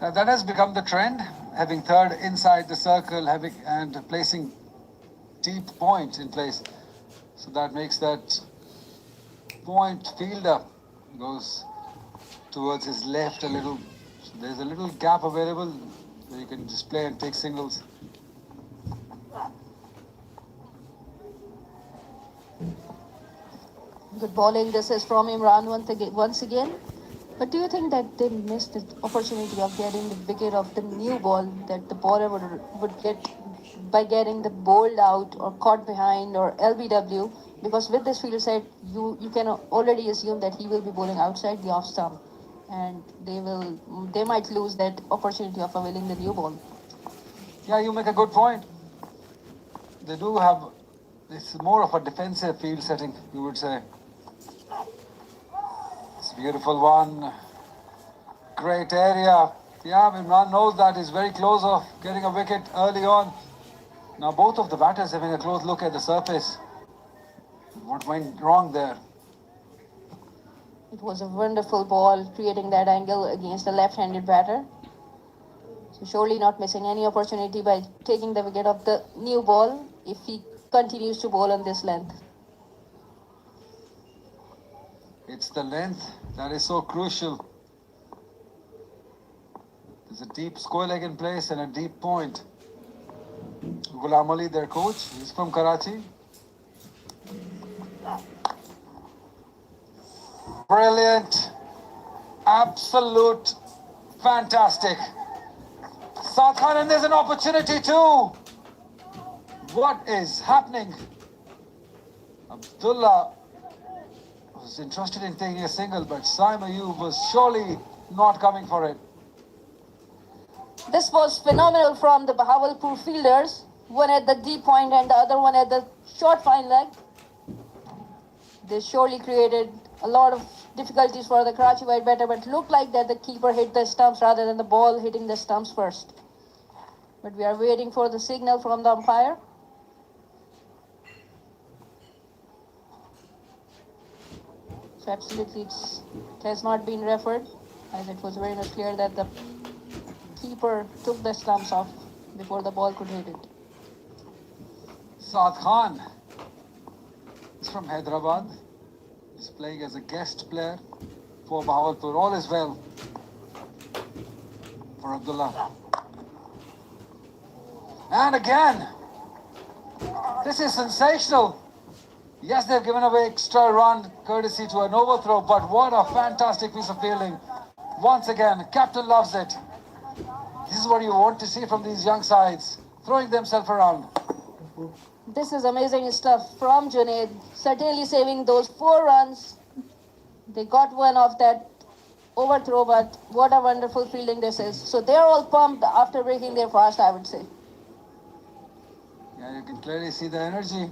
Now that has become the trend, having third inside the circle, having and placing deep point in place. So that makes that point fielder goes towards his left a little. So there's a little gap available where you can just play and take singles. Good bowling. This is from Imran once again. But do you think that they missed the opportunity of getting the wicket of the new ball that the bowler would get by getting the bowled out or caught behind or LBW? Because with this field set, you can already assume that he will be bowling outside the off stump, and they might lose that opportunity of availing the new ball. Yeah, you make a good point. They do have. It's more of a defensive field setting, you would say. It's a beautiful one. Great area. Yeah, Imran knows that he's very close of getting a wicket early on. Now both of the batters having a close look at the surface. What went wrong there? It was a wonderful ball, creating that angle against a left-handed batter. So surely not missing any opportunity by taking the wicket of the new ball if he continues to bowl on this length. It's the length that is so crucial. There's a deep square leg in place and a deep point. Ghulam Ali, their coach, he's from Karachi. Brilliant. Absolute fantastic. Saad Khan, and there's an opportunity too. What is happening? Abdullah was interested in taking a single, but Saim Ayub was surely not coming for it. This was phenomenal from the Bahawalpur fielders, one at the deep point and the other one at the short fine leg. They surely created a lot of difficulties for the Karachi white batter, but looked like that the keeper hit the stumps rather than the ball hitting the stumps first. But we are waiting for the signal from the umpire. So absolutely it has not been referred, as it was very much clear that the keeper took the stumps off before the ball could hit it. Saad Khan is from Hyderabad. He's playing as a guest player for Bahawalpur. All is well for Abdullah. And again, this is sensational. Yes, they've given away extra run courtesy to an overthrow, but what a fantastic piece of fielding. Once again, captain loves it. This is what you want to see from these young sides, throwing themselves around. This is amazing stuff from Junaid, certainly saving those 4 runs. They got one of that overthrow, but what a wonderful fielding this is. So they're all pumped after breaking their fast, I would say. Yeah, you can clearly see the energy.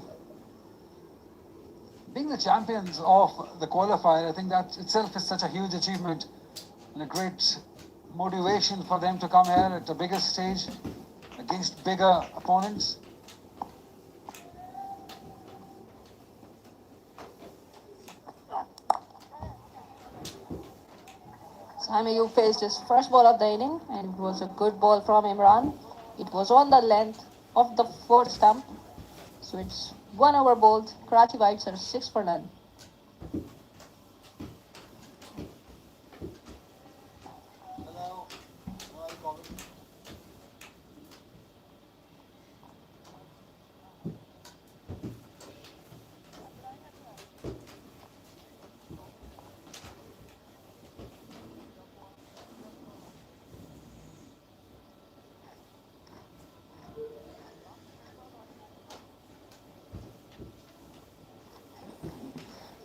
Being the champions of the qualifier, I think that itself is such a huge achievement and a great motivation for them to come here at a bigger stage against bigger opponents. Saim Ayub faced his first ball of the inning, and it was a good ball from Imran. It was on the length of the 4th stump, so it's 1 over bowled. Karachi Whites are 6 for none.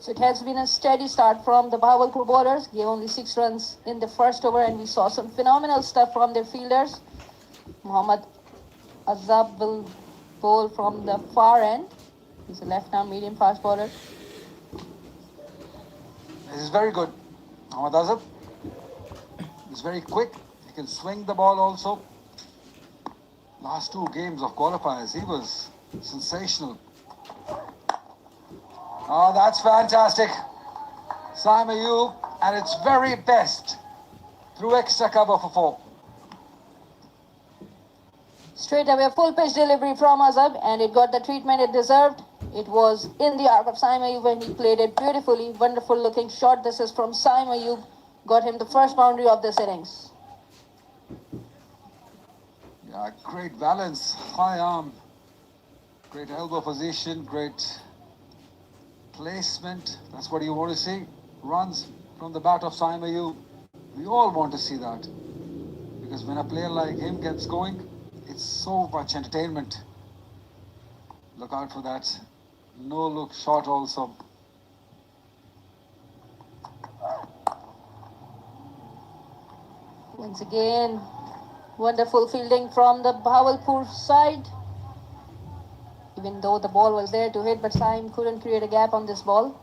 So it has been a steady start from the Bahawalpur bowlers. Gave only 6 runs in the first over, and we saw some phenomenal stuff from their fielders. Muhammad Azab will bowl from the far end. He's a left-arm medium fast bowler. This is very good. Muhammad Azab is very quick. He can swing the ball also. Last 2 games of qualifiers, he was sensational. Oh, that's fantastic. Saim Ayub at its very best through extra cover for 4. Straight away, full pitch delivery from Azab, and it got the treatment it deserved. It was in the arc of Saim Ayub and he played it beautifully. Wonderful looking shot. This is from Saim Ayub. Got him the first boundary of this innings. Yeah, great balance, high arm, great elbow position, great placement. That's what you want to see. Runs from the bat of Saim Ayub. We all want to see that. Because when a player like him gets going, it's so much entertainment. Look out for that no-look shot also. Once again, wonderful fielding from the Bahawalpur side. Even though the ball was there to hit, but Saim couldn't create a gap on this ball.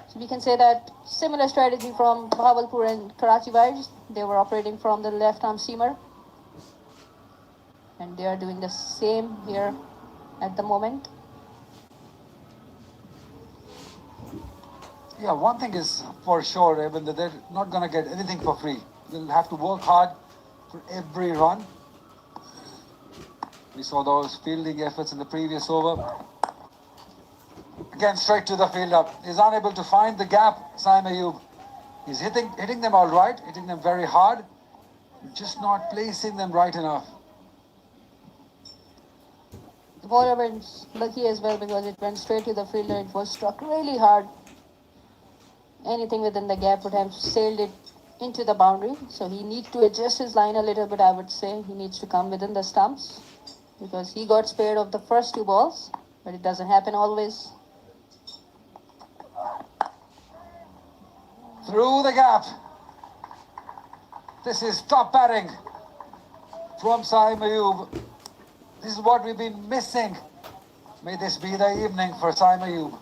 So we can say that similar strategy from Bahawalpur and Karachi Vibes. They were operating from the left-arm seamer. And they are doing the same here at the moment. Yeah, one thing is for sure, Evan, that they're not going to get anything for free. They'll have to work hard for every run. We saw those fielding efforts in the previous over. Again, straight to the fielder. He's unable to find the gap, Saim Ayub. He's hitting them all right, hitting them very hard, just not placing them right enough. The ball went lucky as well because it went straight to the fielder. It was struck really hard. Anything within the gap would have sailed it into the boundary. So he needs to adjust his line a little bit, I would say. He needs to come within the stumps because he got spared of the first two balls, but it doesn't happen always. Through the gap. This is top batting from Saim Ayub. This is what we've been missing. May this be the evening for Saim Ayub.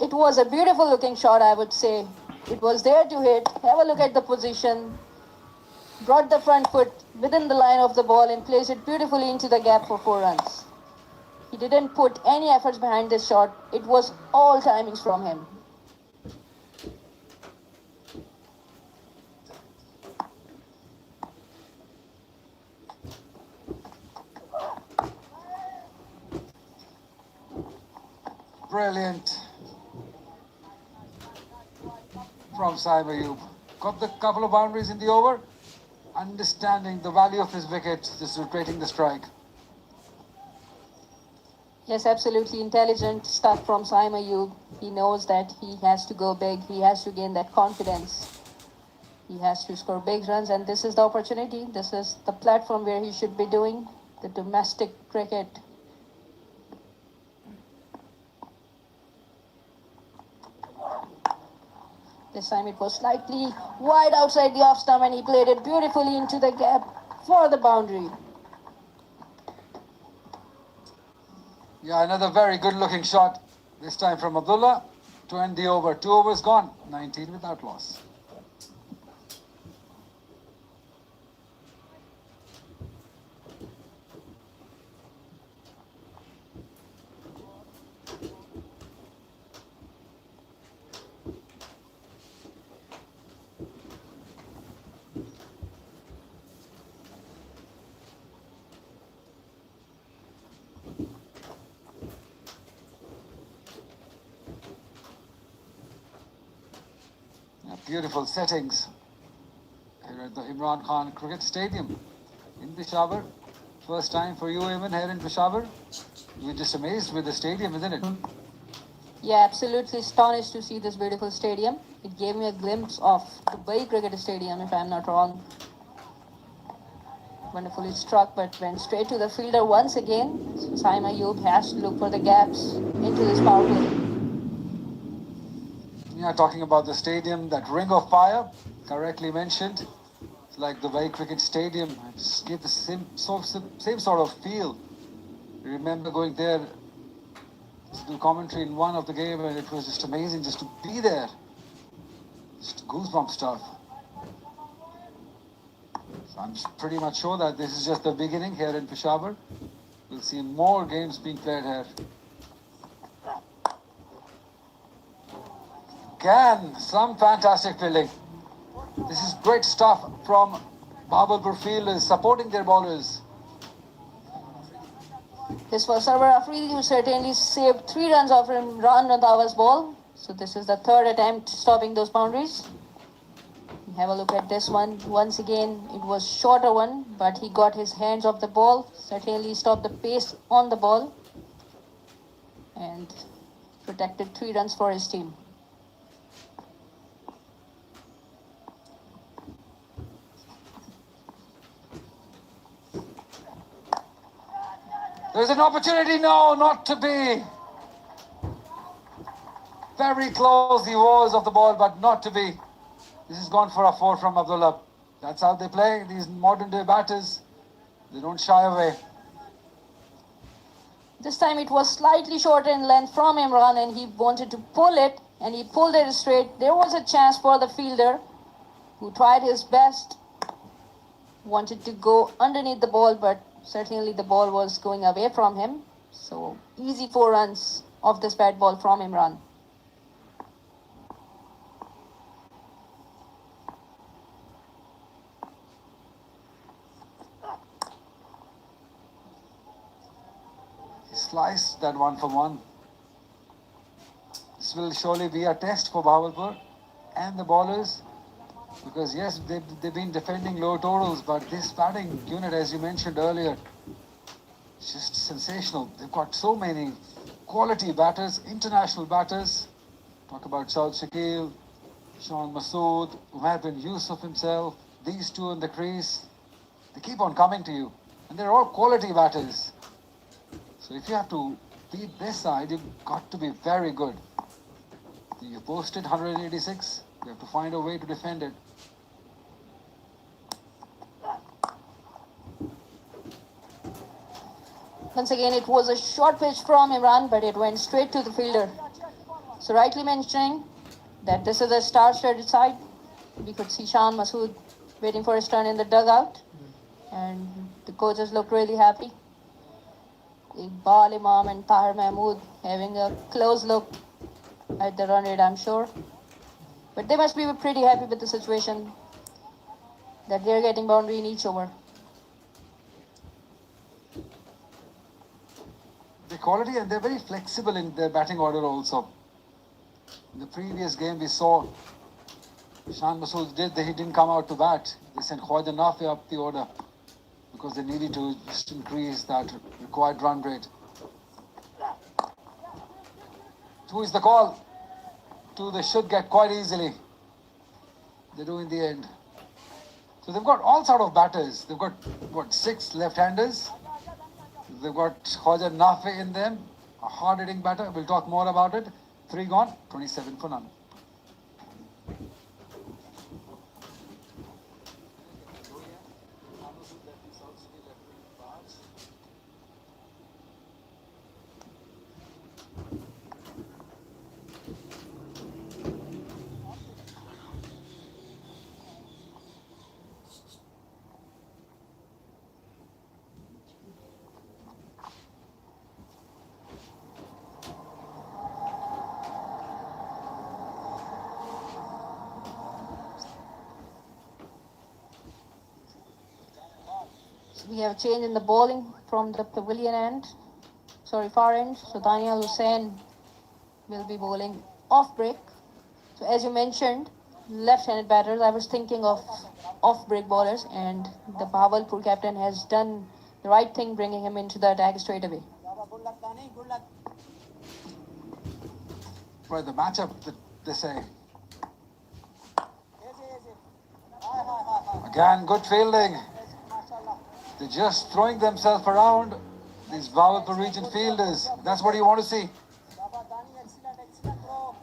It was a beautiful looking shot, I would say. It was there to hit. Have a look at the position. Brought the front foot within the line of the ball and placed it beautifully into the gap for 4 runs. He didn't put any efforts behind this shot. It was all timings from him. Brilliant from Saim Ayub. Got the couple of boundaries in the over. Understanding the value of his wicket, just rotating the strike. Yes, absolutely intelligent stuff from Saim Ayub. He knows that he has to go big. He has to gain that confidence. He has to score big runs, and this is the opportunity. This is the platform where he should be doing the domestic cricket. This time it was slightly wide outside the off stump and he played it beautifully into the gap for the boundary. Yeah, another very good looking shot. This time from Abdullah to end the over. 2 overs gone. 19 without loss. Beautiful settings here at the Imran Khan Cricket Stadium in Peshawar. First time for you even here in Peshawar. You're just amazed with the stadium, isn't it? Yeah, absolutely astonished to see this beautiful stadium. It gave me a glimpse of Dubai Cricket Stadium, if I'm not wrong. Wonderfully struck, but went straight to the fielder once again. So Saim Ayub has to look for the gaps into this power play. Yeah, talking about the stadium, that ring of fire, correctly mentioned. It's like the Dubai Cricket Stadium. It just gave the same sort of feel. I remember going there to do commentary in one of the game, and it was just amazing just to be there. Just goosebump stuff. So I'm pretty much sure that this is just the beginning here in Peshawar. We'll see more games being played here. Again, some fantastic fielding. This is great stuff from Bahawalpur field is supporting their bowlers. This was Sarwar Afridi who certainly saved 3 runs off Imran Randhawa's ball. So this is the third attempt stopping those boundaries. Have a look at this one. Once again, it was shorter one, but he got his hands off the ball. Certainly stopped the pace on the ball and protected 3 runs for his team. There's an opportunity now, not to be. Very close he was of the ball, but not to be. This is gone for a 4 from Abdullah. That's how they play. These modern day batters, they don't shy away. This time it was slightly shorter in length from Imran and he wanted to pull it and he pulled it straight. There was a chance for the fielder who tried his best, wanted to go underneath the ball, but certainly the ball was going away from him. So easy 4 runs off this bad ball from Imran. He sliced that 1 for 1. This will surely be a test for Bahawalpur and the bowlers. Because yes, they've been defending low totals, but this batting unit, as you mentioned earlier, is just sensational. They've got so many quality batters, international batters. Talk about Saud Shakil, Sean Masood, Umar bin Yusuf himself, these two in the crease. They keep on coming to you. And they're all quality batters. So if you have to beat this side, you've got to be very good. You posted 186. You have to find a way to defend it. Once again, it was a short pitch from Imran, but it went straight to the fielder. So rightly mentioning that this is a star-studded side. We could see Shan Masood waiting for his turn in the dugout. And the coaches looked really happy. Iqbal Imam and Tahir Mahmood having a close look at the run rate, I'm sure. But they must be pretty happy with the situation that they're getting boundary in each over. The quality, and they're very flexible in their batting order also. In the previous game we saw Shan Masood he didn't come out to bat. They sent Khwaja Nafi up the order because they needed to just increase that required run rate. Two is the call. Two they should get quite easily. They do in the end. So they've got all sort of batters. They've got, what, 6 left-handers. They've got Khwaja Nafi in them, a hard-hitting batter. We'll talk more about it. 3 gone, 27 for none. We have a change in the bowling from the pavilion end. Far end. So Daniel Hussain will be bowling off break. So as you mentioned, left-handed batters, I was thinking of off-break bowlers, and the Bahawalpur captain has done the right thing bringing him into the attack straight away. Right, the matchup that they say. Again, good fielding. They're just throwing themselves around, these Bahawalpur region fielders. That's what you want to see.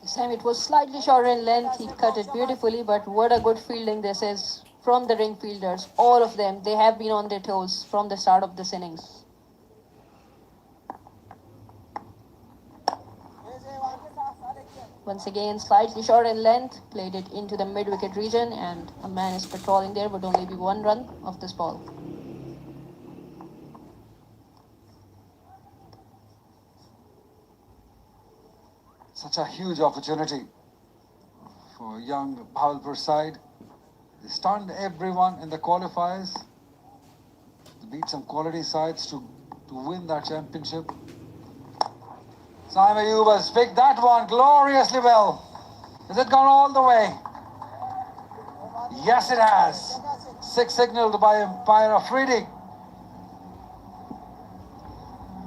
This time it was slightly shorter in length. He cut it beautifully, but what a good fielding this is from the ring fielders. All of them, they have been on their toes from the start of this innings. Once again, slightly short in length, played it into the mid-wicket region, and a man is patrolling there, would only be 1 run of this ball. Such a huge opportunity for young Bahawalpur side. They stunned everyone in the qualifiers. They beat some quality sides to win that championship. Saim Ayub has picked that one gloriously well. Has it gone all the way? Yes, it has. Six signaled by umpire Afridi.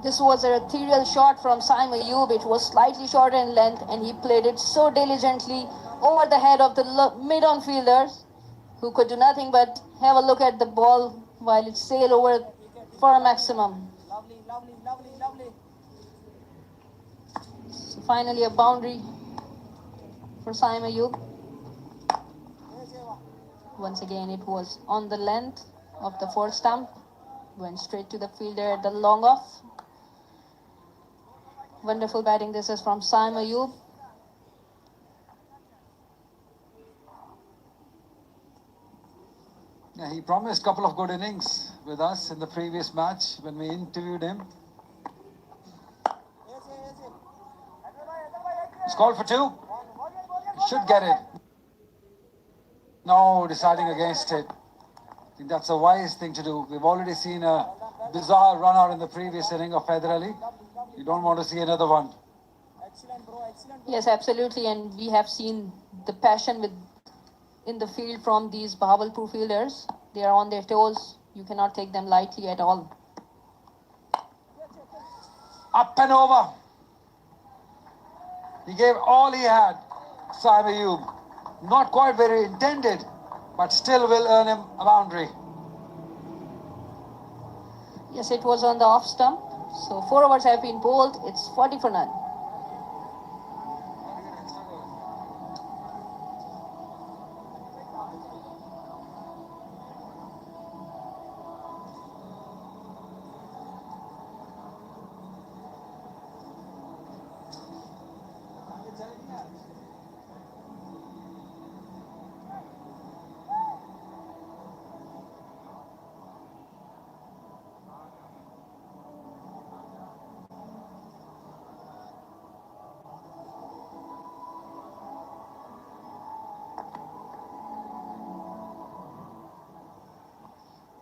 This was a ethereal shot from Saim Ayub. It was slightly shorter in length and he played it so diligently over the head of the mid-on fielders who could do nothing but have a look at the ball while it sailed over for a maximum. Lovely, lovely, lovely, lovely. So finally a boundary for Saim Ayub. Once again it was on the length of the fourth stump. Went straight to the fielder at the long off. Wonderful batting. This is from Saim Ayub. Yeah, he promised a couple of good innings with us in the previous match when we interviewed him. He's called for two. He should get it. No, deciding against it. I think that's a wise thing to do. We've already seen a bizarre run out in the previous inning of Haider Ali. You don't want to see another one. Excellent, bro. Excellent. Yes, absolutely. And we have seen the passion in the field from these Bahawalpur fielders. They are on their toes. You cannot take them lightly at all. Up and over. He gave all he had, Saim Ayub. Not quite very intended, but still will earn him a boundary. Yes, it was on the off stump. So 4 overs have been bowled. It's 40 for none.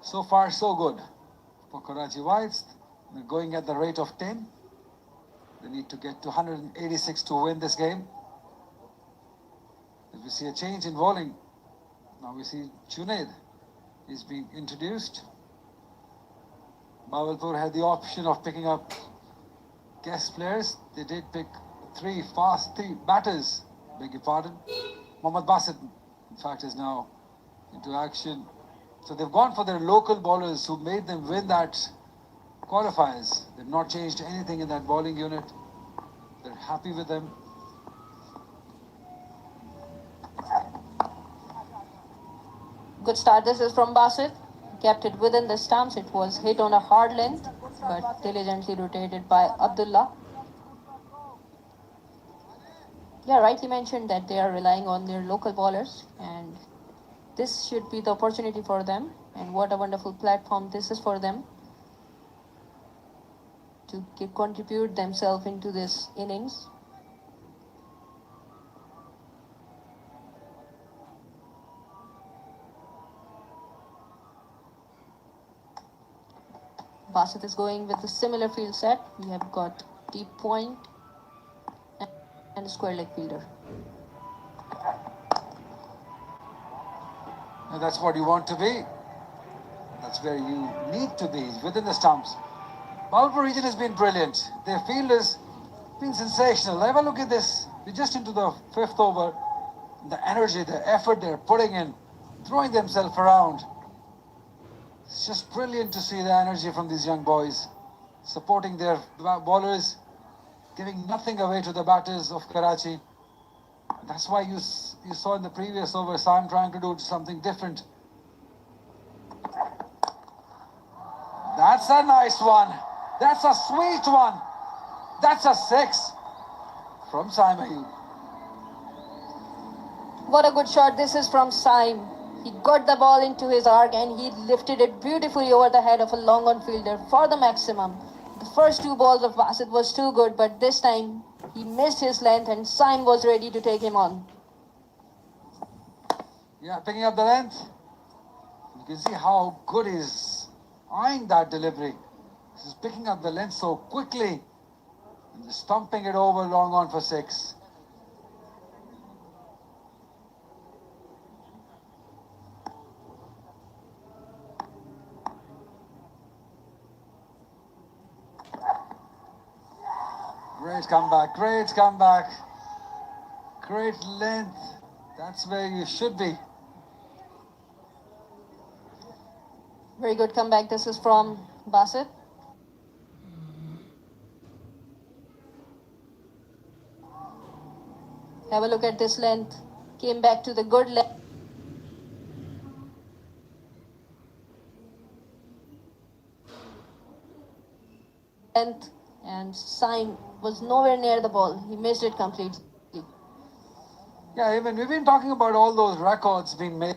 So far, so good for Karachi Whites. They're going at the rate of 10. They need to get to 186 to win this game. If we see a change in bowling, now we see Junaid is being introduced. Bahawalpur had the option of picking up guest players. They did pick three batters, beg your pardon. Mohammad Basit, in fact, is now into action. So they've gone for their local bowlers who made them win that qualifiers. They've not changed anything in that bowling unit. They're happy with them. Good start. This is from Basit. Kept it within the stumps. It was hit on a hard length, but diligently rotated by Abdullah. Yeah, rightly mentioned that they are relying on their local bowlers, and this should be the opportunity for them. And what a wonderful platform this is for them to contribute themselves into this innings. Basit is going with a similar field set. We have got deep point and a square leg fielder. And that's what you want to be. That's where you need to be, within the stumps. Bahawalpur region has been brilliant. Their field has been sensational. Have a look at this. We're just into the fifth over. The energy, the effort they're putting in, throwing themselves around. It's just brilliant to see the energy from these young boys, supporting their bowlers, giving nothing away to the batters of Karachi. That's why you saw in the previous over Sam trying to do something different. That's a nice one. That's a sweet one. That's a six from Saim Ayub. What a good shot. This is from Saim. He got the ball into his arc and he lifted it beautifully over the head of a long on fielder for the maximum. The first two balls of Basit was too good, but this time he missed his length and Saim was ready to take him on. Yeah, picking up the length. You can see how good he's eyeing that delivery. He's picking up the length so quickly and just stumping it over long on for 6. Great comeback, great comeback. Great length. That's where you should be. Very good comeback. This is from Bassett. Have a look at this length. Came back to the good length. And Syme was nowhere near the ball. He missed it completely. Yeah, even we've been talking about all those records being made,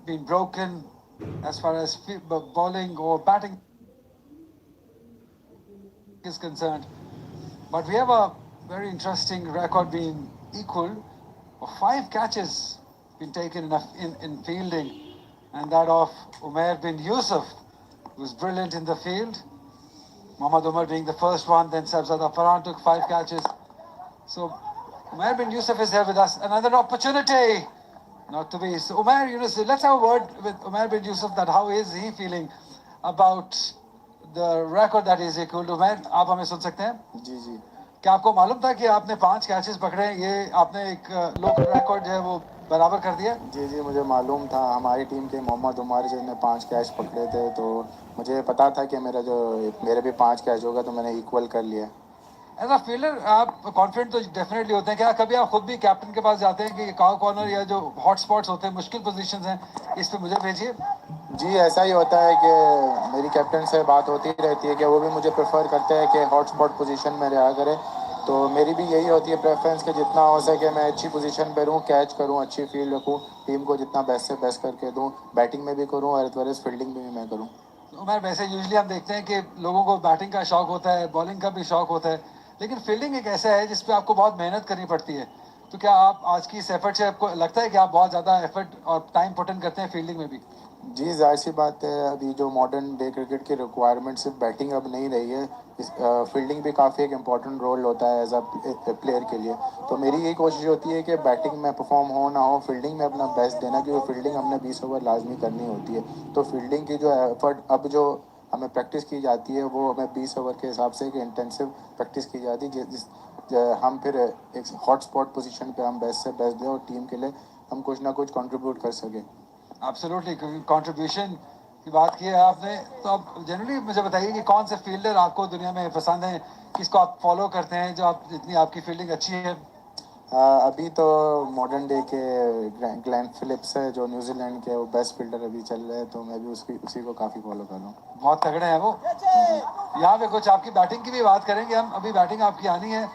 being broken as far as bowling or batting is concerned. But we have a very interesting record being equal. 5 catches been taken in fielding, and that of Umair bin Yusuf, who was brilliant in the field. Mohammad Umar being the first one, then Sabzada Farhan took 5 catches. So Umair bin Yusuf is here with us. Another opportunity. Not to be. So Umair Yunus, let's have a word with Umair bin Yusuf that how is he feeling about the record that is equal to Umair. आप हमें सुन सकते हैं? जी जी क्या आपको मालूम था कि आपने 5 कैचेस पकड़े, ये आपने एक लोकल रिकॉर्ड जो है वो बराबर कर दिया? जी जी मुझे मालूम था। हमारी टीम के मोहम्मद उमर जिन्होंने 5 कैच पकड़े थे, तो मुझे पता था कि मेरे भी 5 कैच होगा, तो मैंने इक्वल कर लिया। एज अ फील्डर आप कॉन्फिडेंट तो डेफिनेटली होते हैं। क्या कभी आप खुद भी कैप्टन के पास जाते हैं कि काउ कॉर्नर या जो हॉट स्पॉट्स होते हैं, मुश्किल पोजीशंस हैं, इस पे मुझे भेजिए? जी ऐसा ही होता है कि मेरी कैप्टन से बात होती रहती है कि वो भी मुझे प्रेफर करते हैं कि हॉट स्पॉट पोजीशन में रहा करे। तो मेरी भी यही होती है प्रेफरेंस कि जितना हो सके मैं अच्छी पोजीशन पे रहूँ, कैच करूँ, अच्छी फील्ड रखूँ, टीम को जितना बेस्ट से बेस्ट करके दूँ, बैटिंग में भी करूँ और एज फील्डिंग में भी मैं करूँ। उमर, वैसे यूजली हम देखते हैं कि लोगों को बैटिंग का शौक होता है, बॉलिंग का भी शौक होता है, लेकिन फील्डिंग एक ऐसा है जिस पे आपको बहुत मेहनत करनी पड़ती है। तो क्या आप आज की इस एफर्ट से आपको लगता है कि आप बहुत ज़्यादा एफर्ट और टाइम पुट इन करते हैं फील्डिंग में भी? जी जाहिर सी बात है, अभी जो मॉडर्न डे क्रिकेट की रिक्वायरमेंट सिर्फ बैटिंग अब नहीं रही है, फील्डिंग भी काफ़ी एक इम्पॉर्टेंट रोल होता है एज अ प्लेयर के लिए। तो मेरी यही कोशिश होती है कि बैटिंग में परफॉर्म हो ना हो, फील्डिंग में अपना बेस्ट देना, क्योंकि फील्डिंग हमने 20 ओवर लाजमी करनी होती है। तो फील्डिंग की जो एफर्ट अब जो हमें प्रैक्टिस की जाती है, वो हमें 20 ओवर के हिसाब से एक इंटेंसिव प्रैक्टिस की जाती है, हम फिर एक हॉट स्पॉट पोजीशन पे हम बेस्ट से बेस्ट दें और टीम के लिए हम कुछ ना कुछ कंट्रीब्यूट कर सकें। एब्सोल्युटली, कंट्रीब्यूशन की बात की है आपने। तो अब जनरली मुझे बताइए कि कौन से फील्डर आपको दुनिया में पसंद हैं, किसको आप फॉलो करते हैं, जो आप जितनी आपकी फील्डिंग अच्छी है? अभी तो मॉडर्न डे के ग्लेन फिलिप्स है जो न्यूजीलैंड के, वो बेस्ट फील्डर अभी चल रहे हैं, तो मैं भी उसी को काफ़ी फॉलो कर रहा हूँ। बहुत तगड़े हैं वो। यहाँ पे कुछ आपकी बैटिंग की भी बात करेंगे हम। अभी बैटिंग आपकी आनी है,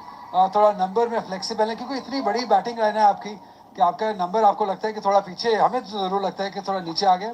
थोड़ा नंबर में फ्लेक्सिबल है, क्योंकि इतनी बड़ी बैटिंग लाइन है आपकी कि आपका नंबर आपको लगता है कि थोड़ा पीछे, हमें तो ज़रूर लगता है कि थोड़ा नीचे आ गया।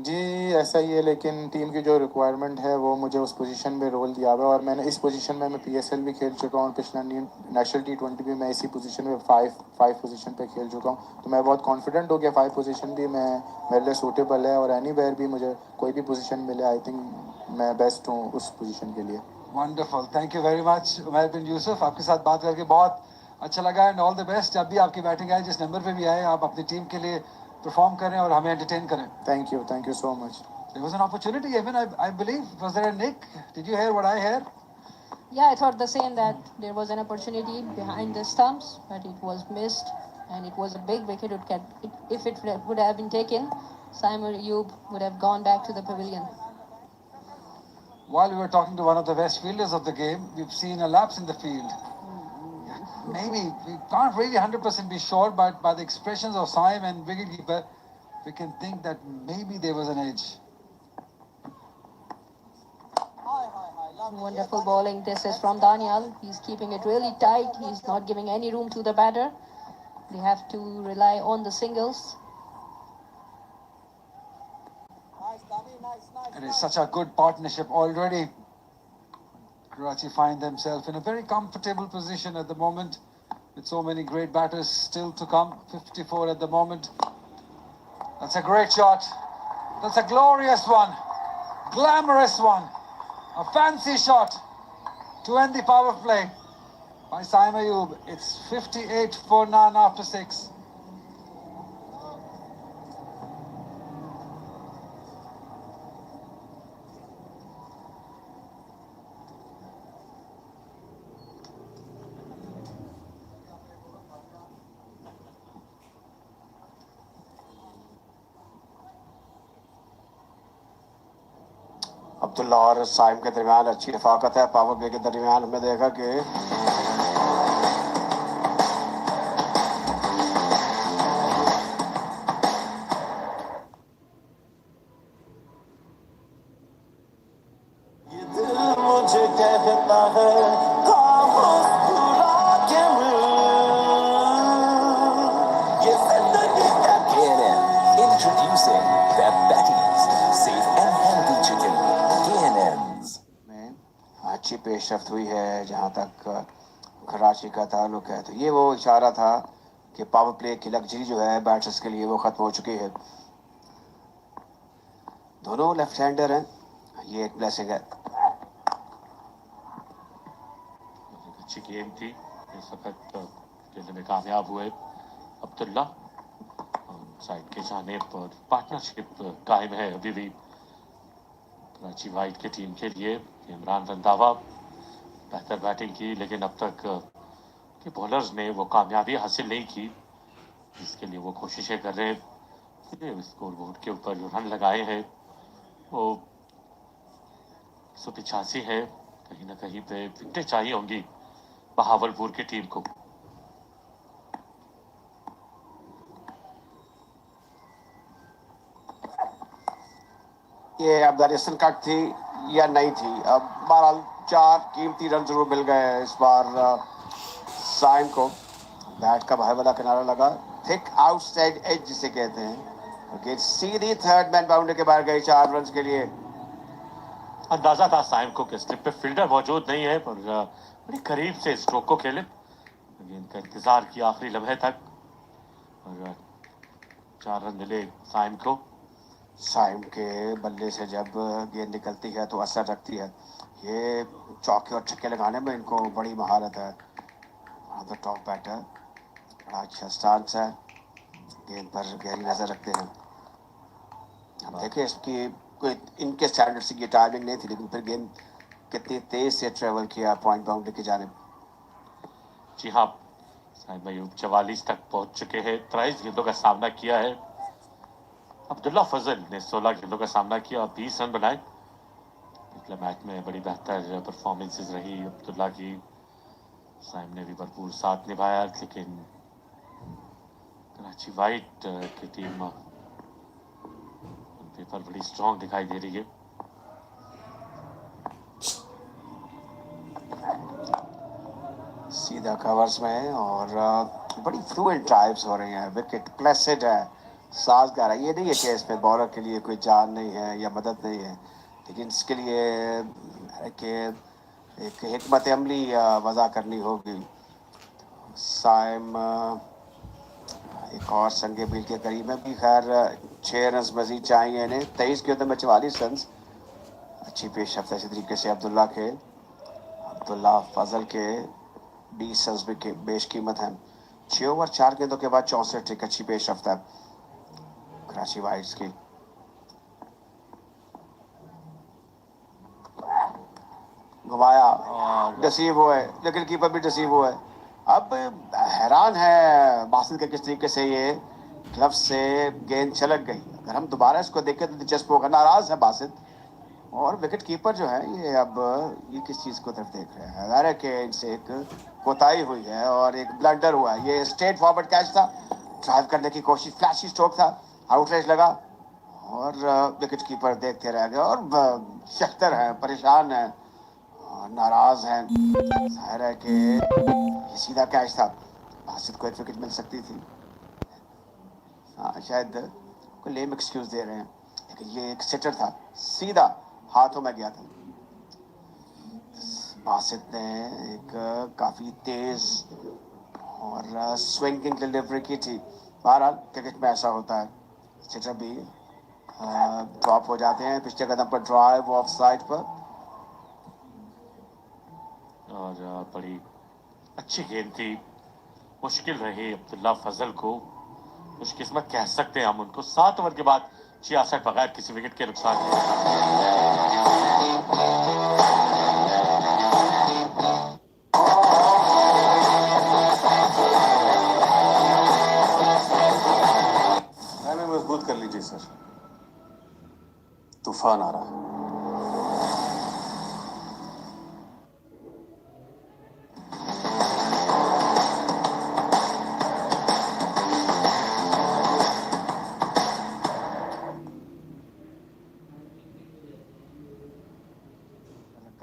जी ऐसा ही है, लेकिन टीम की जो रिक्वायरमेंट है वो मुझे उस पोजीशन में रोल दिया हुआ है, और मैंने इस पोजीशन में मैं पीएसएल भी खेल चुका हूँ, पिछला नेशनल T20 भी मैं इसी पोजीशन में फाइव पोजीशन पे खेल चुका हूँ। तो मैं बहुत कॉन्फिडेंट हो गया, 5 पोजीशन भी मेरे लिए सूटेबल है, और एनीवेयर भी मुझे कोई भी पोजीशन मिले, आई थिंक मैं बेस्ट हूँ उस पोजीशन के लिए। Wonderful, thank you very much Umair bin Yusuf. आपके साथ बात करके बहुत अच्छा लगा, एंड ऑल द बेस्ट। जब भी आपकी बैटिंग आए, जिस नंबर पे भी आए, आप अपनी टीम के लिए परफॉर्म करें और हमें एंटरटेन करें। Thank you so much. There was an opportunity, even I believe. Was there a nick? Did you hear what I heard? Yeah, I thought the same, that there was an opportunity behind the stumps, but it was missed, and it was a big wicket. If it would have been taken, Simon Ayub would have gone back to the pavilion. While we were talking to one of the best fielders of the game, we've seen a lapse in the field. Maybe we can't really 100% be sure, but by the expressions of Saim and wicketkeeper, we can think that maybe there was an edge. Wonderful bowling. This is from Daniel. He's keeping it really tight. He's not giving any room to the batter. They have to rely on the singles. Nice, Dani, nice. It is such a good partnership already. Karachi find themselves in a very comfortable position at the moment. with so many great batters still to come. 54 at the moment. That's a great shot. That's a glorious one. Glamorous one. A fancy shot to end the power play by Saim Ayub. It's 58 for none after 6. Abdullah और साइम के दरमियान अच्छी रफाकत है। Power play के दरमियान हमने देखा कि मुझे कहता है introducing the Betty's safe and healthy chicken KNNs में अच्छी पेशरफ्त हुई है जहाँ तक कराची का ताल्लुक है। तो ये वो इशारा था कि पावर प्ले की लग्जरी जो है बैटर्स के लिए वो ख़त्म हो चुकी है। दोनों लेफ्ट हैंडर हैं, ये एक ब्लेसिंग है। अच्छी गेम थी, इस वक्त खेलने में कामयाब हुए अब्दुल्ला। साइड के जाने पर पार्टनरशिप कायम है अभी भी कराची वाइट की टीम के लिए। इमरान रंधावा बेहतर बैटिंग की, लेकिन अब तक के बॉलर्स ने वो कामयाबी हासिल नहीं की जिसके लिए वो कोशिशें कर रहे हैं। स्कोर बोर्ड के ऊपर जो रन लगाए हैं वो 185 है। कहीं ना कहीं पे विकेटें चाहिए होंगी बहावलपुर की टीम को। ये अफगानिस्तान कट थी या नहीं थी, अब बहरहाल 4 कीमती रन जरूर मिल गए इस बार साइम को। बैट का बाहर वाला किनारा लगा, थिक आउटसाइड एज जिसे कहते हैं, सीधी थर्ड मैन बाउंड्री के बाहर गई 4 रन के लिए। अंदाजा था साइम को कि स्लिप पे फील्डर मौजूद नहीं है, पर बड़ी करीब से स्ट्रोक को खेले। गेंद का इंतजार किया आखिरी लम्हे तक और 4 रन मिले साइम को। साइम के बल्ले से जब गेंद निकलती है तो असर रखती है। ये चौके और छक्के लगाने में इनको बड़ी महारत है। टॉप बैटर, बड़ा अच्छा स्टांस है, गेंद पर गहरी नजर रखते हैं। हम देखें इसकी कोई इनके स्टैंडर्ड से ये टाइमिंग नहीं थी, लेकिन फिर गेंद कितनी तेज से ट्रेवल किया पॉइंट बाउंड्री की जानिब। जी हाँ, साइम अयूब 44 तक पहुंच चुके हैं। 23 गेंदों का सामना किया है। अब्दुल्ला फजल ने 16 गेंदों का सामना किया और 20 रन बनाए। पिछले मैच में बड़ी बेहतर परफॉर्मेंसेस रही अब्दुल्ला की। साइम ने भी भरपूर साथ निभाया, लेकिन कराची वाइट की टीम पेपर बड़ी स्ट्रांग दिखाई दे रही है। सीधा कवर्स में और बड़ी फ्लूएंट ड्राइव्स हो रही हैं। विकेट प्लेसिड है, साजगार है। ये नहीं है कि इसमें बॉलर के लिए कोई जान नहीं है या मदद नहीं है, लेकिन इसके लिए कि एक हिकमत अमली वज़ा करनी होगी। साइम एक और संगे बिल के करीब है भी। खैर 6 रन मजीद चाहिए इन्हें। 23 गेंदों में 44 रन, अच्छी पेशरफ्त है इसी तरीके से अब्दुल्ला के। अब्दुल्ला फजल के 20 रन की बेशकीमत है। 6 ओवर 4 गेंदों के बाद 64, एक अच्छी पेशरफ्त है कराची वाइट्स की। घुमाया और डिसीव हुए, लेकिन कीपर भी डिसीव हुआ है। अब हैरान है बासित के किस तरीके से ये ग्लव से गेंद छलक गई। अगर हम दोबारा इसको देखें तो दिलचस्प होगा। नाराज है बासित और विकेट कीपर जो है ये अब ये किस चीज़ को तरफ देख रहे हैं। ज़ाहिर है कि इनसे एक कोताही हुई है और एक ब्लंडर हुआ है। ये स्ट्रेट फॉरवर्ड कैच था, ड्राइव करने की कोशिश, फ्लैशी स्ट्रोक था, आउटरेज लगा और विकेट कीपर देखते रह गए। और शख्तर हैं, परेशान हैं, नाराज हैं। जाहिर है कि ये सीधा कैच था, बासित को एक विकेट मिल सकती थी। हाँ, शायद कोई लेम एक्सक्यूज दे रहे हैं, लेकिन ये एक सिटर था, सीधा हाथों में गया था। बासित ने एक काफ़ी तेज और स्विंगिंग डिलीवरी की थी। बहरहाल क्रिकेट में ऐसा होता है, सिटर भी ड्रॉप हो जाते हैं। पिछले कदम पर ड्राइव ऑफ साइड पर, और बड़ी अच्छी गेंद थी। मुश्किल रही अब्दुल्ला फजल को, खुशकिस्मत कह सकते हैं हम उनको। 7 ओवर के बाद 66 बगैर किसी विकेट के नुकसान के। हमें मजबूत कर लीजिए सर, तूफान आ रहा है।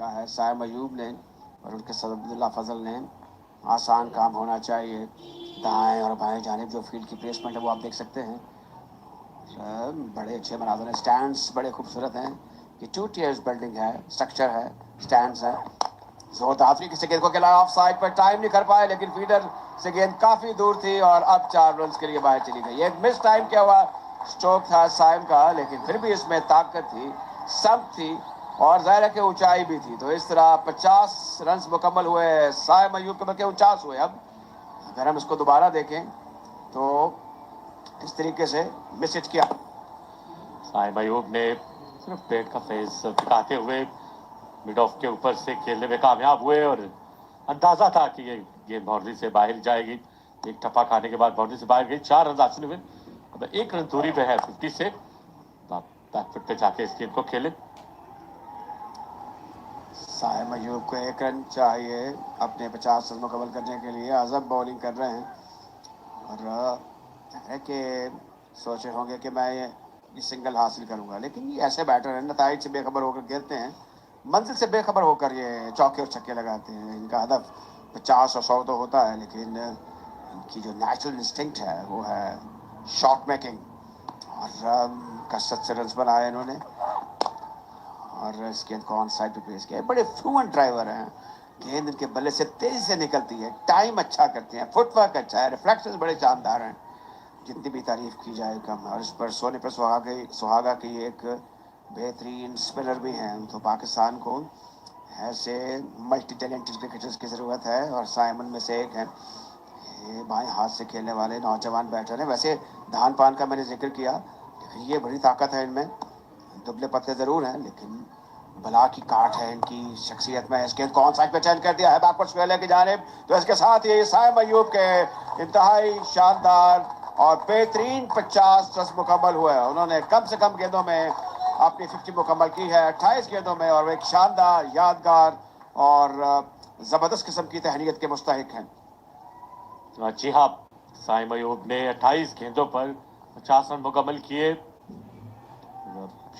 रखा है साइम अयूब ने और उनके साथ अब्दुल्ला फजल ने। आसान काम होना चाहिए। दाएं और बाएं जानिब जो फील्ड की प्लेसमेंट है वो आप देख सकते हैं। बड़े अच्छे मनाजर हैं, स्टैंड्स बड़े खूबसूरत हैं। ये 2 tiers बिल्डिंग है, स्ट्रक्चर है, स्टैंड्स हैं। जोरदार तरीके से गेंद को खेला ऑफ साइड पर, टाइम नहीं कर पाए, लेकिन फीडर से गेंद काफी दूर थी और अब 4 रन के लिए बाहर चली गई। एक मिस टाइम किया हुआ स्ट्रोक था साइम का, लेकिन फिर भी इसमें ताकत थी, स्टंप थी और जाहिर है कि ऊंचाई भी थी। तो इस तरह 50 रन मुकम्मल हुए साइम अयूब के, बल्कि 49 हुए। अब अगर हम इसको दोबारा देखें तो इस तरीके से मिस हिट किया। साइम अयूब ने सिर्फ पेट का फेस दिखाते हुए मिड ऑफ के ऊपर से खेलने में कामयाब हुए और अंदाजा था कि ये गेंद बाउंड्री से बाहर जाएगी। एक टप्पा खाने के बाद बाउंड्री से बाहर गई। 4 रन हासिल हुए। अब 1 रन दूरी पे है 50 से। बैकफुट पे जाके इस गेंद को खेले। साइम अयूब को 1 रन चाहिए अपने 50 रन मुकम्मल करने के लिए। अजब बॉलिंग कर रहे हैं और है कि सोचे होंगे कि मैं ये सिंगल हासिल करूंगा, लेकिन ये ऐसे बैटर हैं, नताइज से बेखबर होकर खेलते हैं, मंजिल से बेखबर होकर ये चौके और छक्के लगाते हैं। इनका हदफ 50 और 100 तो होता है, लेकिन इनकी जो नेचुरल इंस्टिंक्ट है वो है शॉट मेकिंग। और कसरत से रन बनाए इन्होंने और इस गेंद को ऑन साइड पे पेश किया। बड़े फ्लुएंट ड्राइवर हैं, गेंद इनके बल्ले से तेजी से निकलती है, टाइम अच्छा करते हैं, फुटवर्क अच्छा है, रिफ्लेक्शंस बड़े शानदार हैं। जितनी भी तारीफ की जाए कम। और इस पर सोने पर सुहागा की एक बेहतरीन स्पिनर भी हैं। तो पाकिस्तान को ऐसे मल्टी टैलेंटेड क्रिकेटर्स की ज़रूरत है और साइमन में से एक हैं। ये बाएं हाथ से खेलने वाले नौजवान बैटर हैं। वैसे धान पान का मैंने जिक्र किया, लेकिन ये बड़ी ताकत है इनमें। दुबले पतले ज़रूर हैं, लेकिन बला की काट है इनकी शख्सियत में। इस गेंद को ऑन साइड पे चेंज कर दिया है बैकवर्ड स्वेलर की जानिब। तो इसके साथ ही साइम अयूब के इंतहाई शानदार और बेहतरीन 50 रन मुकम्मल हुए। उन्होंने कम से कम गेंदों में अपनी 50 मुकम्मल की है, 28 गेंदों में, और एक शानदार, यादगार और ज़बरदस्त किस्म की तहनीत के मुस्तहिक हैं। जी हाँ, साइम अयूब ने 28 गेंदों पर 50 रन मुकम्मल किए।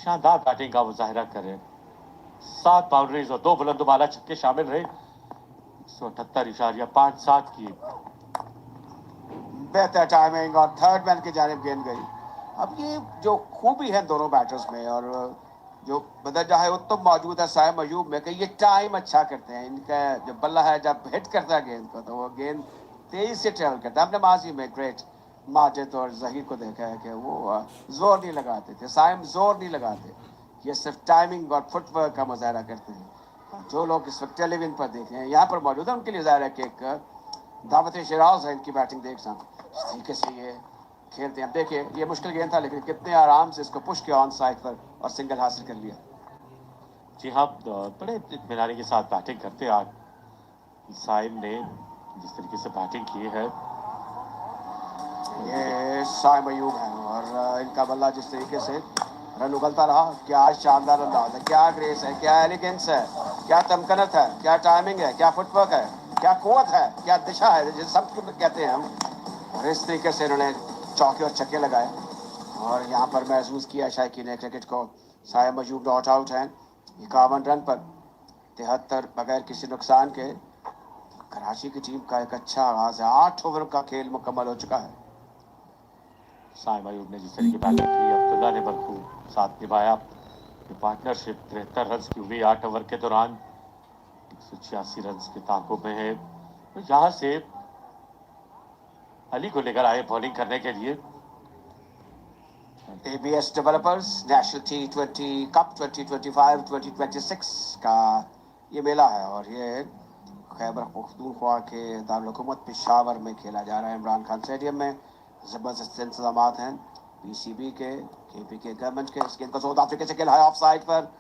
शानदार बैटिंग का मुजाहिरा करें। 7 बाउंड्रीज और 2 बुलंदबाला छक्के शामिल रहे। 178.57 की बेहतर टाइमिंग और थर्ड मैन की जानिब गेंद गई। अब ये जो खूबी है दोनों बैटर्स में और जो बदरजा है उत्तम मौजूद है साइम अयूब में कि ये टाइम अच्छा करते हैं। इनका जो बल्ला है जब हिट करता है गेंद को तो वो गेंद तेजी से ट्रेवल करता है। हमने माजी में ग्रेट माजिद और जहीर को देखा है कि वो जोर नहीं लगाते थे, साइम जोर नहीं लगाते, ये सिर्फ टाइमिंग और फुटवर्क का मुजाहरा करते हैं। जो लोग इस वक्त टेलीविजन पर देख रहे हैं, यहाँ पर मौजूद है, उनके लिए ज़ाहिर है कि एक दावत शिराज है इनकी बैटिंग देखना। इस तरीके से ये खेलते हैं। देखिए ये मुश्किल गेंद था, लेकिन कितने आराम से इसको पुश किया ऑन साइड पर और सिंगल हासिल कर लिया। जी हाँ, बड़े इत्मीनानी के साथ बैटिंग करते हैं आज साइम ने। जिस तरीके से बैटिंग की है, ये साइम अयूब है और इनका बल्ला जिस तरीके से रन उगलता रहा, क्या शानदार अंदाज है, क्या ग्रेस है, क्या एलिगेंस है, क्या तमकनत है, क्या टाइमिंग है, क्या फुटवर्क है, क्या कुव्वत है, क्या दिशा है, जिस सब कहते हैं हम। और इस तरीके से इन्होंने चौके और छक्के लगाए और यहाँ पर महसूस किया शायकीन ने क्रिकेट को। साइम अयूब नॉट आउट हैं 51 रन पर, 73 बगैर किसी नुकसान के। कराची की टीम का एक अच्छा आगाज है, 8 ओवर का खेल मुकम्मल हो चुका है। साइम अयूब ने जिस तरीके बैटिंग की, अब्दुल्ला ने भरपूर साथ निभाया। पार्टनरशिप 73 रन की हुई 8 ओवर के दौरान, 186 रन के ताकुब में है। तो यहाँ से अली को लेकर आए बॉलिंग करने के लिए। ABS developers national T20 cup 2025-2026 का ये मेला है और ये खैबर पख्तूनख्वा के दारुल-हुकूमत पेशावर में खेला जा रहा है। इमरान खान स्टेडियम में ज़बरदस्त इंतजाम हैं PCB के, KPK गवर्नमेंट के। इस गेंद को साउथ अफ्रीका से खेला है ऑफ साइड पर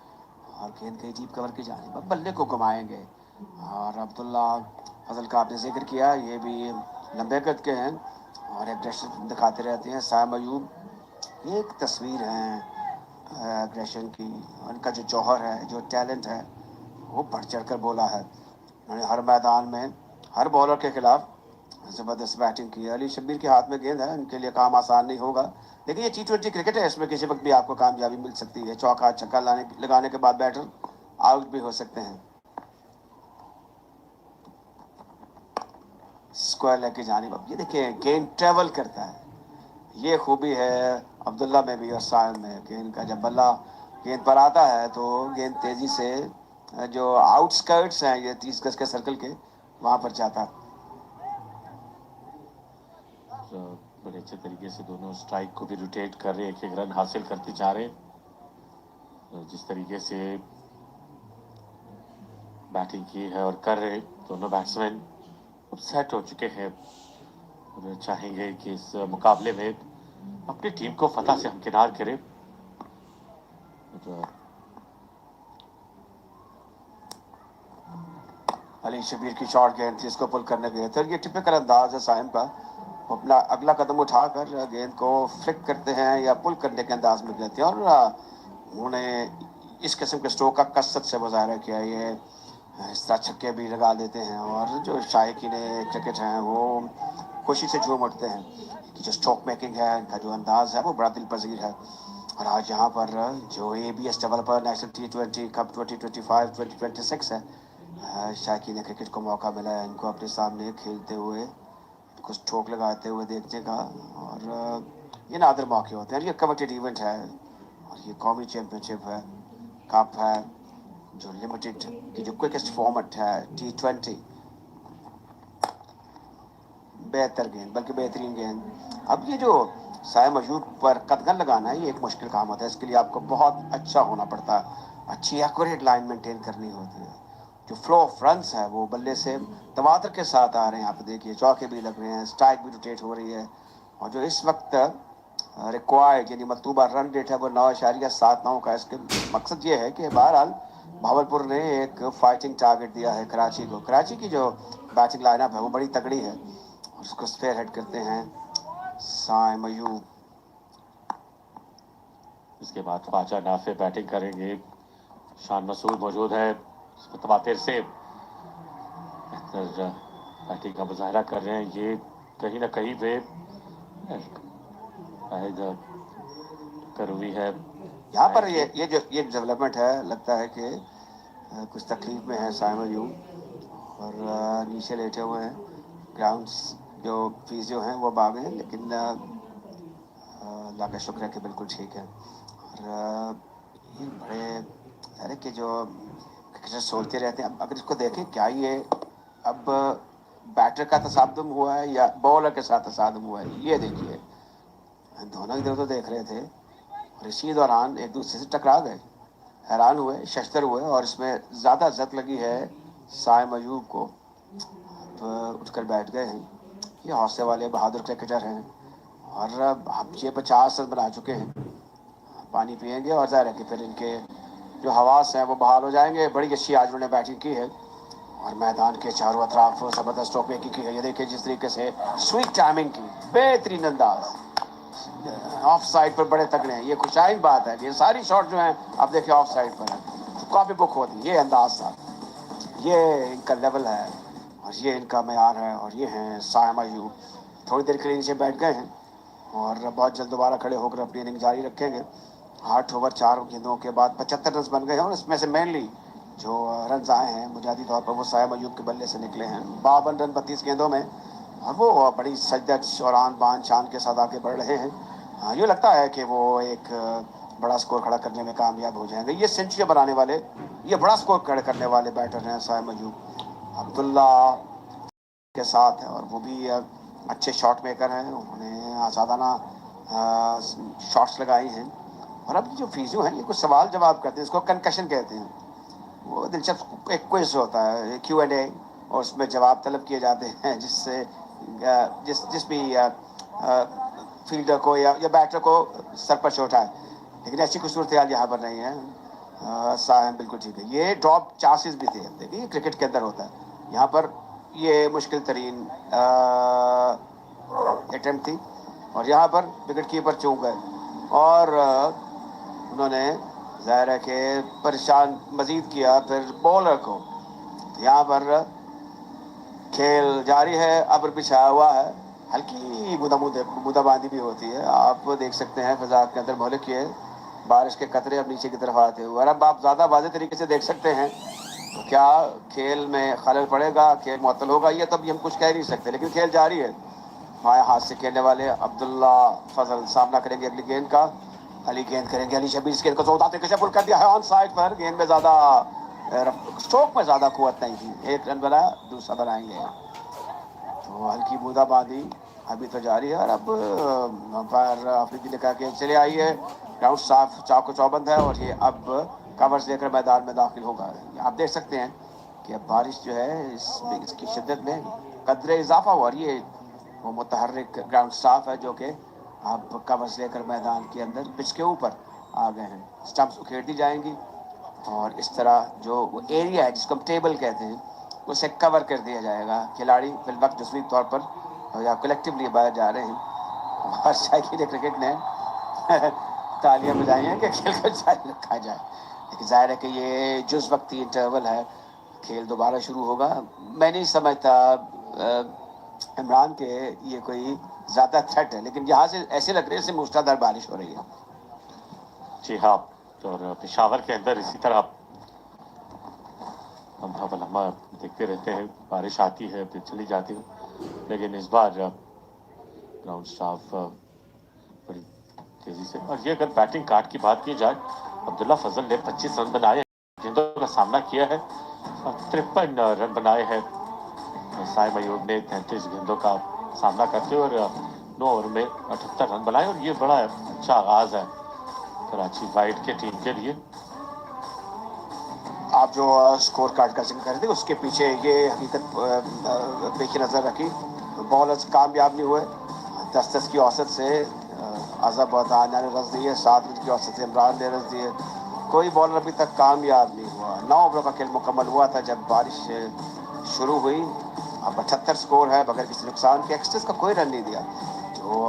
और गेंद कई डीप कवर की जानिब पर बल्ले को घुमाएंगे। और अब्दुल्ला फजल का आपने जिक्र किया, ये भी लंबे कद के हैं और एग्रेशन दिखाते रहते हैं। साम अयूब ये एक तस्वीर है एग्रेशन की। उनका जो जौहर है, जो टैलेंट है, वो बढ़ चढ़ कर बोला है। उन्होंने हर मैदान में हर बॉलर के खिलाफ ज़बरदस्त बैटिंग की है। अली शब्बीर के हाथ में गेंद है, उनके लिए काम आसान नहीं होगा, लेकिन ये T20 क्रिकेट है, इसमें किसी वक्त भी आपको कामयाबी मिल सकती है। चौका छक्का लगाने के बाद बैटर आउट भी हो सकते हैं। स्क्वायर लेग की जानिब अब ये देखिए गेंद ट्रेवल करता है, ये खूबी है अब्दुल्ला में भी और साइम में। गेंद का जब बल्ला गेंद पर आता है तो गेंद तेजी से जो आउटस्कर्ट्स हैं ये 30 गज के सर्कल के वहां पर जाता है। बड़े अच्छे तरीके से दोनों स्ट्राइक को भी रोटेट कर रहे, एक एक रन हासिल करते जा रहे। जिस तरीके से बैटिंग की है और कर रहे दोनों बैट्समैन अब सेट हो चुके हैं और चाहेंगे कि इस मुकाबले में अपनी टीम को फतह से हमकिनार करें। अली शबीर की शॉर्ट गेंद थी, इसको पुल करने गए थे। ये टिपिकल अंदाज है साइम का, अपना अगला कदम उठाकर गेंद को फ्लिक करते हैं या पुल करने के अंदाज में लेते हैं और उन्होंने इस किस्म के स्ट्रोक का कसरत से मुजाहरा किया। ये इस तरह छक्के भी लगा देते हैं और जो शायकीन क्रिकेट हैं वो खुशी से झूम उठते हैं कि जो स्ट्रोक मेकिंग है, इनका जो अंदाज है वो बड़ा दिल पजीर है। और आज यहाँ पर जो ABS developer national T20 cup 2025-2026 है, शायकीन क्रिकेट को मौका मिला है इनको अपने सामने खेलते हुए, कुछ स्ट्रोक लगाते हुए देखने का। और ये नादिर मौके होते हैं। ये कमिटेड इवेंट है और ये कौमी चैम्पियनशिप है, कप है, जो लिमिटेड की जो क्विकेस्ट फॉर्मेट है T20। बेहतर गेंद, बल्कि बेहतरीन गेंद। अब ये जो साइम अयूब पर कदगन लगाना है ये एक मुश्किल काम होता है, इसके लिए आपको बहुत अच्छा होना पड़ता है, अच्छी एक्यूरेट लाइन मेंटेन करनी होती है। जो फ्लो ऑफ रन्स है वो बल्ले से तवातर के साथ आ रहे हैं। यहाँ पे देखिए चौके भी लग रहे हैं, स्ट्राइक भी रोटेट हो रही है और जो इस वक्त रिक्वायर्ड यानी मतलूबा रन रेट है वो 9.79 का। इसके मकसद ये है कि बहरहाल भावलपुर ने एक फाइटिंग टारगेट दिया है कराची को। कराची की जो बैटिंग लाइनअप है वो बड़ी तगड़ी है और उसको स्पेयर हेड करते हैं साइम अयूब। इसके बाद ख्वाजा नाफे बैटिंग करेंगे, शान मसूद मौजूद है, तवातिर से बेहतर बैटिंग का मुजाहरा कर रहे हैं। ये कहीं ना कहीं पे करूवी है। यहाँ पर ये जो ये डेवलपमेंट है, लगता है कि कुछ तकलीफ में है साइम अयूब और नीचे लेटे हुए हैं। ग्राउंड्स जो फिजियो हैं वो भागे हैं, लेकिन अल्लाह का शुक्र है कि बिल्कुल ठीक है। और ये बड़े अरे कि जो क्रिकेटर सोचते रहते हैं, अब अगर इसको देखें क्या ये अब बैटर का तसादुम हुआ है या बॉलर के साथ तसादुम हुआ है। ये देखिए दोनों इधर उधर देख रहे थे और इसी दौरान एक दूसरे से टकरा गए, हैरान हुए, शश्तर हुए और इसमें ज़्यादा इज्जत लगी है साइम अयूब को। अब उठकर बैठ गए हैं। ये हौसले वाले बहादुर क्रिकेटर हैं और अब ये 50 रन बना चुके हैं। पानी पिएंगे और ज़ाहिर है कि फिर इनके जो हवास हैं वो बहाल हो जाएंगे। बड़ी अच्छी आज उन्होंने बैटिंग की है और मैदान के चारों अतराफ ज़बरदस्त स्ट्रोक मेकिंग की है। ये देखिए जिस तरीके से स्वीट टाइमिंग की, बेहतरीन अंदाज, ऑफ साइड पर बड़े तगड़े हैं। ये खुशाइन बात है, ये सारी शॉट जो हैं आप देखिए ऑफ साइड पर है, कॉपी बुक होती। ये अंदाज था, ये इनका लेवल है और ये इनका मेयार है। और ये हैं साइम अयूब, थोड़ी देर के लिए नीचे बैठ गए हैं और बहुत जल्द दोबारा खड़े होकर अपनी इनिंग जारी रखेंगे। 8 ओवर 4 गेंदों के बाद 75 रन बन गए हैं और इसमें से मेनली जो रन आए हैं बुनियादी तौर पर वो साइम अयूब के बल्ले से निकले हैं। 52 रन 32 गेंदों में और वो बड़ी सजदत और आन बान शान के साथ आगे बढ़ रहे हैं। यूँ लगता है कि वो एक बड़ा स्कोर खड़ा करने में कामयाब हो जाएंगे। ये सेंचुरी बनाने वाले, ये बड़ा स्कोर खड़ा करने वाले बैटर हैं साइम अयूब। अब्दुल्ला के साथ है और वो भी अच्छे शॉट मेकर हैं, उन्होंने आज़ादाना शॉट्स लगाई हैं। और अब जो फिजियो हैं ये कुछ सवाल जवाब करते हैं, इसको कंकशन कहते हैं। वो दिलचस्प एक क्विज होता है Q&A, और उसमें जवाब तलब किए जाते हैं जिससे जिस भी फील्डर को या बैटर को सर पर चोट आए। लेकिन ऐसी कुछ सूरत हाल यहाँ पर नहीं है। साहब बिल्कुल ठीक है। ये ड्रॉप चांसेस भी थे, देखिए क्रिकेट के अंदर होता है। यहाँ पर ये मुश्किल तरीन अटेम्प्ट थी और यहाँ पर विकेट कीपर चूक गए और उन्होंने ज़ाहिर है कि परेशान मजीद किया फिर बॉलर को। तो यहाँ पर खेल जारी है, अब्र भी छाया हुआ है, हल्की बूंदाबांदी भी होती है। आप देख सकते हैं फिजा के अंदर मोहल्ले किए बारिश के कतरे अब नीचे की तरफ आते हुए। और अब आप ज़्यादा वाज़ेह तरीके से देख सकते हैं तो क्या खेल में खलल पड़ेगा, खेल मुअत्तल होगा, ये तब हम कुछ कह नहीं सकते, लेकिन खेल जारी है। बाएं हाथ से खेलने वाले अब्दुल्ला फजल सामना करेंगे अगली गेंद का। अली गेंद करेंगे, अली शबीर इस गेंद को जोरदार तरीके से पुल कर दिया है ऑन साइड पर। गेंद में ज़्यादा स्ट्रोक में ज़्यादा कुव्वत नहीं थी, एक रन बनाया, दूसरा बनाएंगे। तो हल्की बूंदाबांदी अभी तो जारी है। और अब अंपायर अफरीदी ने कहा कि चले आइए, ग्राउंड साफ चाको चौबंद है और ये अब कवर्स लेकर मैदान में दाखिल होगा। आप देख सकते हैं कि अब बारिश जो है इसकी शिद्दत में कदरे इजाफा हुआ। ये वो मुतहर्रिक ग्राउंड स्टाफ है जो कि अब कवर्स लेकर मैदान के अंदर पिच के ऊपर आ गए हैं। स्टंप्स उखेड़ दी जाएंगी और इस तरह जो वो एरिया है जिसको हम टेबल कहते हैं उसे कवर कर दिया जाएगा। खिलाड़ी फिल वक्त जज्वी तौर पर या कलेक्टिवली बाहर जा रहे हैं और शायकीन क्रिकेट ने तालियां बजाई हैं कि खेल को जारी रखा जाए। लेकिन जाहिर है कि ये जुज़ वक्ती इंटरवल है, खेल दोबारा शुरू होगा। मैं नहीं समझता इमरान के ये कोई ज़्यादा थ्रेट है, लेकिन यहाँ से ऐसे लग रहे हैं जैसे मूसलाधार बारिश हो रही है। जी हाँ, और पेशावर के अंदर इसी तरह हम हवा देखते रहते हैं, बारिश आती है फिर चली जाती है, लेकिन इस बार ग्राउंड स्टाफ बड़ी तेजी से। और ये अगर बैटिंग कार्ड की बात की जाए, अब्दुल्ला फजल ने 25 रन बनाए, गेंदों का सामना किया है और 53 रन बनाए हैं। साइम अयूब ने 33 गेंदों का सामना करते हुए और 9 ओवर में 78 रन बनाए और ये बड़ा अच्छा आगाज है कराची वाइट के टीम के लिए। आप जो स्कोर कार्ड का जिक्र कर रहे थे उसके पीछे ये हकीकत पेश नज़र रखी, बॉलर्स कामयाब नहीं हुए। 10 की औसत से अजब ने रस दिए, 7 की औसत से इमरान ने रस दिए, कोई बॉलर अभी तक कामयाब नहीं हुआ। 9 ओवरों का खेल मुकम्मल हुआ था जब बारिश शुरू हुई। अब 78 स्कोर है बगैर किसी नुकसान के। एक्स्ट्रास का कोई रन नहीं दिया। जो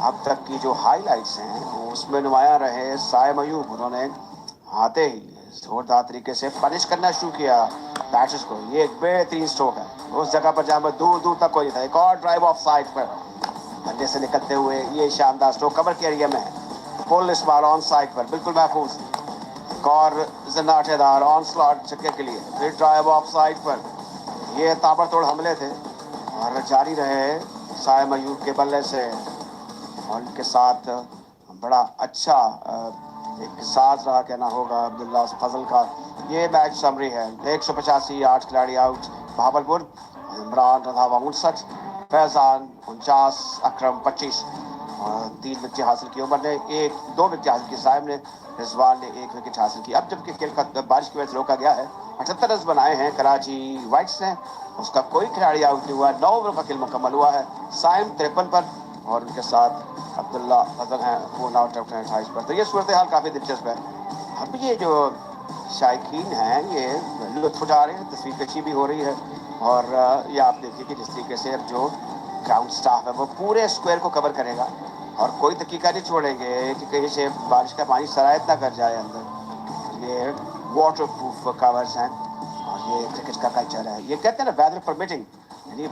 अब तक की जो हाईलाइट्स हैं उसमें नुमाया रहे साइम अयूब, उन्होंने आते ही जोरदार तरीके से पनिश करना शुरू किया बैट्समैन को। ये एक बेहतरीन स्ट्रोक है उस जगह पर जहाँ पर दूर दूर तक कोई नहीं था। एक और ड्राइव ऑफ साइड पर बल्ले से निकलते हुए ये शानदार स्ट्रोक कवर के एरिया में पुल इस बार ऑन साइड पर बिल्कुल महफूज। एक और जन्नाटेदार ऑन स्लॉट छक्के के लिए, फिर ड्राइव ऑफ साइड पर। ये ताबड़तोड़ हमले थे और जारी रहे साइम अयूब के बल्ले से और उनके साथ बड़ा अच्छा एक साथ रहा कहना होगा अब्दुल्ला फजल का। ये मैच समरी है। 185, 8 खिलाड़ी आउट। बहावलपुर इमरान रंधावा 59, फैजान 49, अकरम 25 और 3 विकेट हासिल की। उमर ने 2 विकेट हासिल की, साहिब ने, रिजवान ने 1 विकेट हासिल की। अब जबकि खेल का बारिश की वजह से रोका गया है, 78 रन बनाए हैं कराची वाइट्स ने, उसका कोई खिलाड़ी आउट नहीं हुआ। 9 ओवर का खेल मुकम्मल हुआ है। साइम 53 पर और उनके साथ अब्दुल्ला फजल हैं पूर्ण आउट 28 पर। तो ये सूरत हाल काफ़ी दिलचस्प है। अब ये जो शायकीन हैं ये लुत्फ उठा रहे हैं, तस्वीर कशी भी हो रही है और ये आप देखिए कि जिस तरीके से अब जो ग्राउंड स्टाफ है वो पूरे स्क्वायर को कवर करेगा और कोई दकीका नहीं छोड़ेंगे कि कहीं से बारिश का पानी सरायत ना कर जाए अंदर। ये वाटर प्रूफ कवर्स हैं और ये क्रिकेट का कल्चर है। ये कहते हैं ना वेदर परमिटिंग, यानी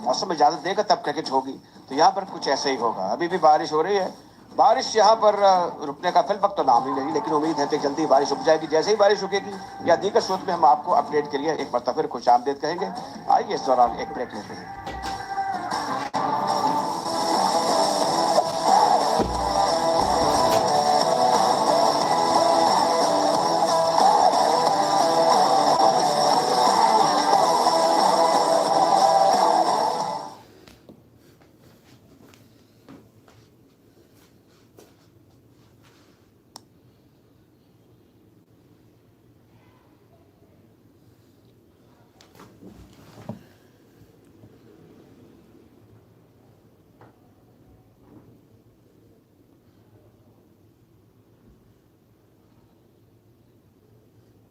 मौसम इजाज़त देगा तब क्रिकेट होगी। तो यहाँ पर कुछ ऐसे ही होगा। अभी भी बारिश हो रही है, बारिश यहाँ पर रुकने का फिल वक्त तो नाम ही नहीं, लेकिन उम्मीद है कि जल्दी बारिश रुक जाएगी। जैसे ही बारिश रुकेगी या दीगर सूरत में हम आपको अपडेट के लिए एक बार फिर खुश आमदेद कहेंगे। आइए इस दौरान एक ब्रेक लेते हैं।